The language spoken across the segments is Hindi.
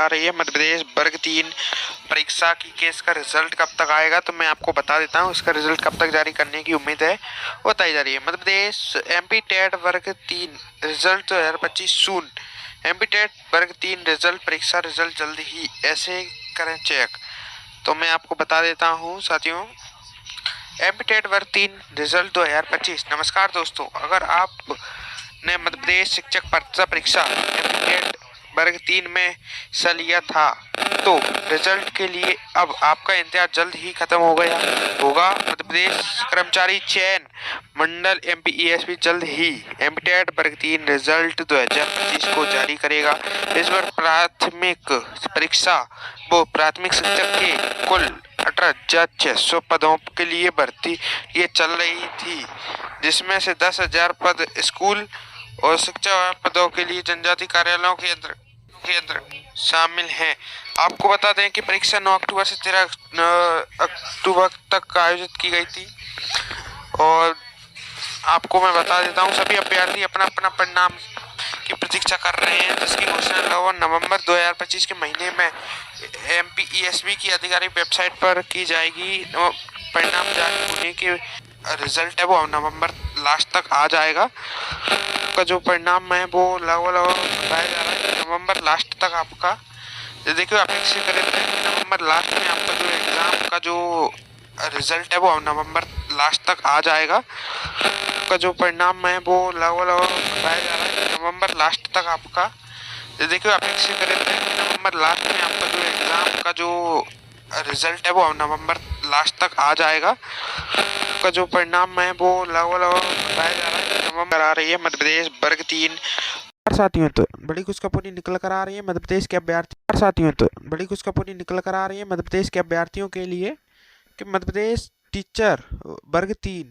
रही है मध्य प्रदेश वर्ग 3 परीक्षा की केस का रिजल्ट कब तक आएगा, तो मैं आपको बता देता हूँ इसका रिजल्ट कब तक जारी करने की उम्मीद है वो बताई जा रही है। मध्य प्रदेश एमपी टेट वर्ग 3 रिजल्ट 2025 सून। एमपी टेट वर्ग 3 रिजल्ट परीक्षा रिजल्ट जल्द ही, ऐसे करें चेक। तो मैं आपको बता देता हूँ साथियों, एमपी टेट वर्ग 3 रिजल्ट 2025। नमस्कार दोस्तों, अगर आप ने मध्य प्रदेश शिक्षक पात्रता परीक्षा एमपी टेट वर्ग 3 में हिस्सा लिया था तो रिजल्ट के लिए अब आपका इंतजार जल्द ही खत्म हो गया होगा। मध्य प्रदेश कर्मचारी चयन मंडल एमपीईएसबी जल्द ही एमपी टेट वर्ग 3 रिजल्ट 2025 को जारी करेगा। इस बार प्राथमिक परीक्षा वो प्राथमिक शिक्षक के कुल 18,600 पदों के लिए भर्ती ये चल रही थी, जिसमें से 10,000 पद स्कूल और शिक्षा पदों के लिए जनजाति कार्यालयों के अंदर शामिल हैं। आपको बता दें कि परीक्षा 9 अक्टूबर से 13 अक्टूबर तक आयोजित की गई थी और आपको मैं बता देता हूँ सभी अभ्यर्थी अपना अपना परिणाम की प्रतीक्षा कर रहे हैं, जिसकी घोषणा नवंबर 2025 के महीने में एमपीईएसबी की आधिकारिक वेबसाइट पर की जाएगी। परिणाम जारी होने के रिजल्ट है वो नवंबर लास्ट तक आ जाएगा। का जो परिणाम है वो लगभग बताया जा रहा है नवंबर लास्ट तक आपका, देखिए अपेक्षा करें नवंबर लास्ट में आपका जो एग्जाम का जो रिजल्ट है वो नवंबर लास्ट तक आ जाएगा। का जो परिणाम है वो लगभग बताया जा रहा है नवंबर लास्ट तक आपका, देखिए अपेक्षा करें नवंबर लास्ट में आपका जो एग्जाम का जो रिजल्ट है वो नवंबर लास्ट तक आ जाएगा। का जो परिणाम है वो लगभग बताया जा रहा है नवंबर आ रही है मध्य प्रदेश वर्ग 3 साथियों। तो बड़ी खुशखबरी निकल कर आ रही है मध्य प्रदेश के अभ्यर्थी साथियों। तो बड़ी खुशखबरी निकल कर आ रही है मध्य प्रदेश के अभ्यर्थियों के लिए कि मध्य प्रदेश टीचर वर्ग 3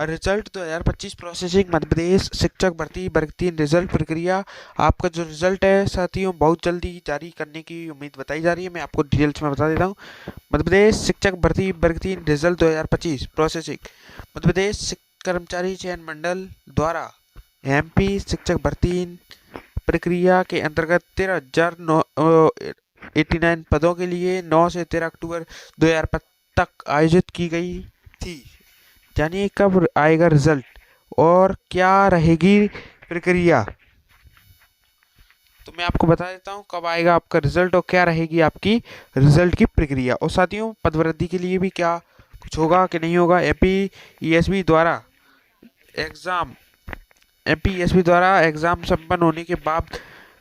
रिजल्ट 2025 प्रोसेसिंग। मध्य प्रदेश शिक्षक भर्ती वर्ग 3 रिजल्ट प्रक्रिया आपका जो रिजल्ट है साथियों बहुत जल्दी जारी करने की उम्मीद बताई जा रही है। मैं आपको डिटेल्स में बता देता हूँ। मध्य प्रदेश शिक्षक भर्ती वर्ग 3 रिजल्ट 2025 प्रोसेसिंग। मध्य प्रदेश कर्मचारी चयन मंडल द्वारा एमपी शिक्षक भर्ती प्रक्रिया के अंतर्गत 13,089 पदों के लिए 9 से 13 अक्टूबर 2025 तक आयोजित की गई थी। जानिए कब आएगा रिजल्ट और क्या रहेगी प्रक्रिया। तो मैं आपको बता देता हूँ कब आएगा आपका रिजल्ट और क्या रहेगी आपकी रिजल्ट की प्रक्रिया। और साथियों पदवृद्धि के लिए भी क्या कुछ होगा कि नहीं होगा। एमपीईएसबी द्वारा एग्जाम संपन्न होने के बाद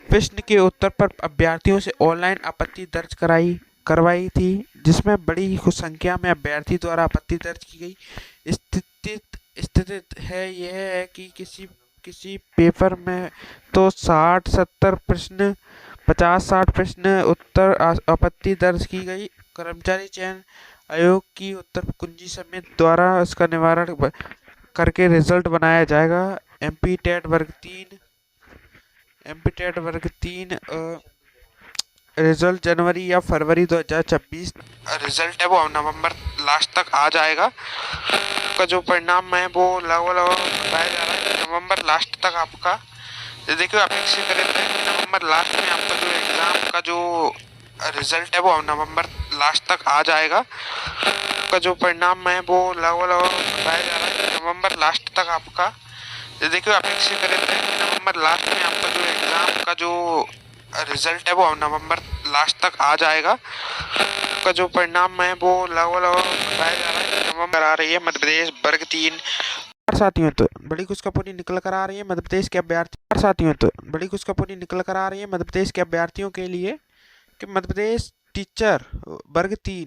प्रश्न के उत्तर पर अभ्यर्थियों से ऑनलाइन आपत्ति दर्ज करवाई थी, जिसमें बड़ी संख्या में अभ्यर्थी द्वारा आपत्ति दर्ज की गई। स्थिति है यह है कि किसी पेपर में तो 60-70 प्रश्न 50-60 प्रश्न उत्तर आपत्ति दर्ज की गई। कर्मचारी चयन आयोग की उत्तर कुंजी समिति द्वारा इसका निवारण करके रिजल्ट बनाया जाएगा। एमपी टेट वर्ग 3 रिजल्ट जनवरी या फरवरी 2026 रिजल्ट है वो नवंबर लास्ट तक आ जाएगा। का जो परिणाम है वो लगभग बताया जा रहा है नवंबर लास्ट तक आपका, देखिए अपेक्षा करें नवंबर लास्ट में आपका जो एग्जाम का जो रिजल्ट है वो नवंबर लास्ट तक आ जाएगा। का जो परिणाम है वो लगभग बताया जा रहा है नवंबर लास्ट तक आपका, देखिए अपेक्षा करें नवंबर लास्ट में आपका जो एग्जाम का जो रिजल्ट है वो नवंबर लास्ट तक आ जाएगा। का जो परिणाम है वो लगभग बताया जा रहा है नवंबर आ रही है मध्य प्रदेश वर्ग 3 साथियों। तो बड़ी खुशखबरी निकल कर आ रही है मध्य प्रदेश के अभ्यर्थी साथियों। तो बड़ी खुशखबरी निकल कर आ रही है मध्य प्रदेश के अभ्यर्थियों के लिए कि मध्य प्रदेश टीचर वर्ग 3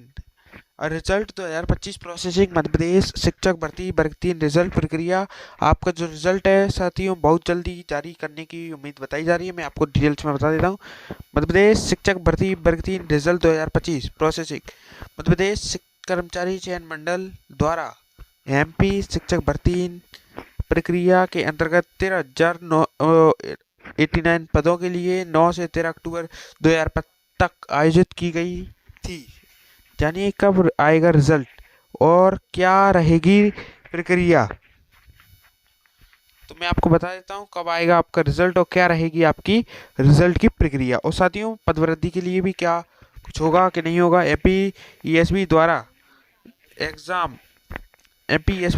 रिजल्ट 2025 प्रोसेसिंग। मध्य प्रदेश शिक्षक भर्ती वर्ग 3 रिजल्ट प्रक्रिया आपका जो रिजल्ट है साथियों बहुत जल्दी जारी करने की उम्मीद बताई जा रही है। मैं आपको डिटेल्स में बता देता हूँ। मध्य प्रदेश शिक्षक भर्ती वर्ग 3 रिजल्ट 2025 प्रोसेसिंग। मध्य प्रदेश कर्मचारी चयन मंडल द्वारा एमपी शिक्षक भर्ती प्रक्रिया के अंतर्गत 13,089 पदों के लिए 9 से 13 अक्टूबर 2025 तक आयोजित की गई थी। जानिए कब आएगा रिजल्ट और क्या रहेगी प्रक्रिया। तो मैं आपको बता देता हूँ कब आएगा आपका रिजल्ट और क्या रहेगी आपकी रिजल्ट की प्रक्रिया। और साथियों, पदवृद्धि के लिए भी क्या कुछ होगा कि नहीं होगा। एपीएसबी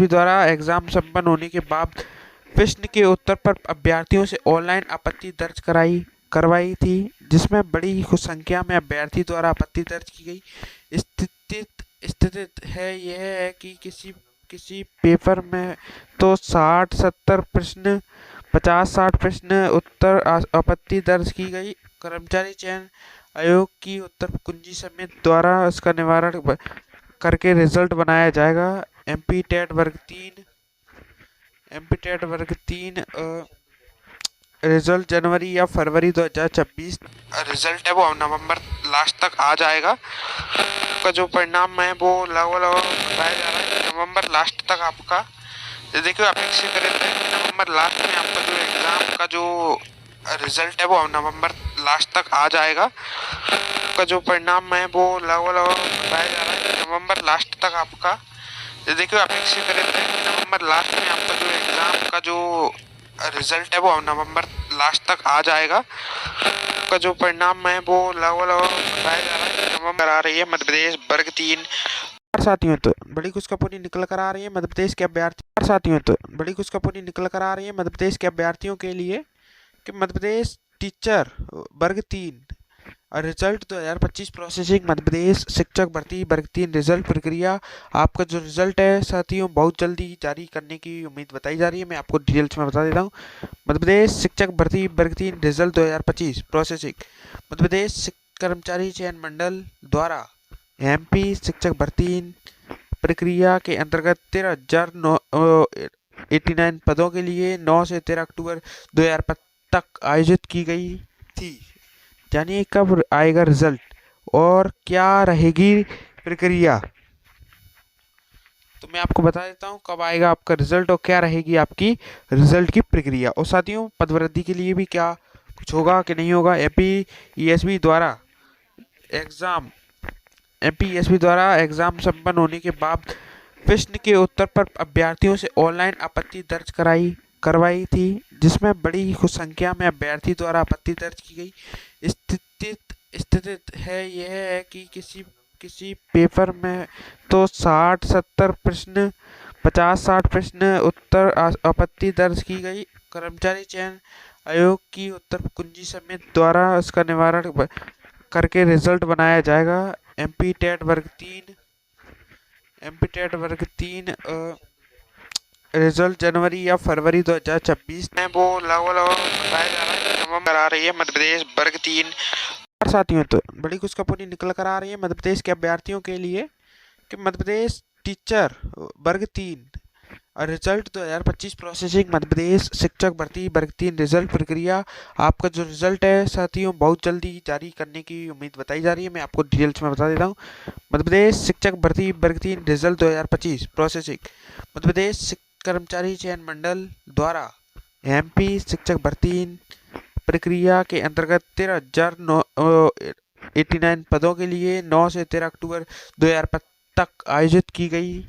द्वारा एग्जाम संपन्न होने के बाद प्रश्न के उत्तर पर अभ्यर्थियों से ऑनलाइन आपत्ति दर्ज करवाई थी, जिसमें बड़ी संख्या में अभ्यर्थी द्वारा आपत्ति दर्ज की गई। स्थिति है यह है कि किसी पेपर में तो 60-70 प्रश्न 50-60 प्रश्न उत्तर आपत्ति दर्ज की गई। कर्मचारी चयन आयोग की उत्तर कुंजी समिति द्वारा इसका निवारण करके रिजल्ट बनाया जाएगा। एमपी टेट वर्ग 3 रिजल्ट जनवरी या फरवरी 2026 रिजल्ट है वो नवंबर लास्ट तक आ जाएगा। का जो परिणाम है वो लगभग बताया जा रहा है नवंबर लास्ट तक आपका। देखिए अपेक्षित रहते हैं नवंबर लास्ट में आपका जो एग्जाम का जो रिजल्ट है वो नवंबर लास्ट तक आ जाएगा। का जो परिणाम है वो लगभग बताया जा रहा है नवंबर लास्ट तक आपका। देखिए अपेक्षित रहते हैं नवंबर लास्ट में आपका जो एग्जाम का जो रिजल्ट है वो नवंबर लास्ट तक आ जाएगा। का जो परिणाम है वो लगभग बताया जा रहा है नवंबर आ रही है मध्य प्रदेश वर्ग 3। साथियों, तो बड़ी खुशखबरी निकल कर आ रही है मध्य प्रदेश के अभ्यर्थियों के लिए कि मध्य प्रदेश टीचर वर्ग 3 रिजल्ट 2025 प्रोसेसिंग। मध्य प्रदेश शिक्षक भर्ती वर्ग 3 रिजल्ट प्रक्रिया आपका जो रिजल्ट है साथियों बहुत जल्दी जारी करने की उम्मीद बताई जा रही है। मैं आपको डिटेल्स में बता देता हूँ। मध्य प्रदेश शिक्षक भर्ती वर्ग 3 रिजल्ट 2025 प्रोसेसिंग। मध्य प्रदेश कर्मचारी चयन मंडल द्वारा एमपी शिक्षक भर्ती प्रक्रिया के अंतर्गत 13,089 पदों के लिए 9 से 13 अक्टूबर 2025 तक आयोजित की गई थी। जानिए कब आएगा रिजल्ट और क्या रहेगी प्रक्रिया। तो मैं आपको बता देता हूँ कब आएगा आपका रिजल्ट और क्या रहेगी आपकी रिजल्ट की प्रक्रिया। और साथियों, पदवृद्धि के लिए भी क्या कुछ होगा कि नहीं होगा। एपीएसबी द्वारा एग्जाम संपन्न होने के बाद प्रश्न के उत्तर पर अभ्यर्थियों से ऑनलाइन आपत्ति दर्ज करवाई थी, जिसमें बड़ी संख्या में अभ्यर्थी द्वारा आपत्ति दर्ज की गई। स्थिति है यह है कि किसी पेपर में तो 60-70 प्रश्न 50-60 प्रश्न उत्तर आपत्ति दर्ज की गई। कर्मचारी चयन आयोग की उत्तर कुंजी समिति द्वारा इसका निवारण करके रिजल्ट बनाया जाएगा। एमपी टेट वर्ग 3 रिजल्ट जनवरी या फरवरी 2026 में वो लगभग बताया जा रहा है नवंबर आ रही है मध्य प्रदेश वर्ग 3। साथियों, तो बड़ी खुशखबरी निकल कर आ रही है मध्य प्रदेश के अभ्यर्थियों के लिए कि मध्य प्रदेश टीचर वर्ग 3 रिजल्ट 2025 प्रोसेसिंग। मध्य प्रदेश शिक्षक भर्ती वर्ग 3 रिजल्ट प्रक्रिया आपका जो रिजल्ट है साथियों बहुत जल्दी जारी करने की उम्मीद बताई जा रही है। मैं आपको डिटेल्स में बता देता हूँ। मध्य प्रदेश शिक्षक भर्ती वर्ग 3 रिजल्ट 2025 प्रोसेसिंग। मध्य प्रदेश कर्मचारी चयन मंडल द्वारा एमपी शिक्षक भर्ती प्रक्रिया के अंतर्गत 13,089 पदों के लिए 9 से 13 अक्टूबर 2025 तक आयोजित की गई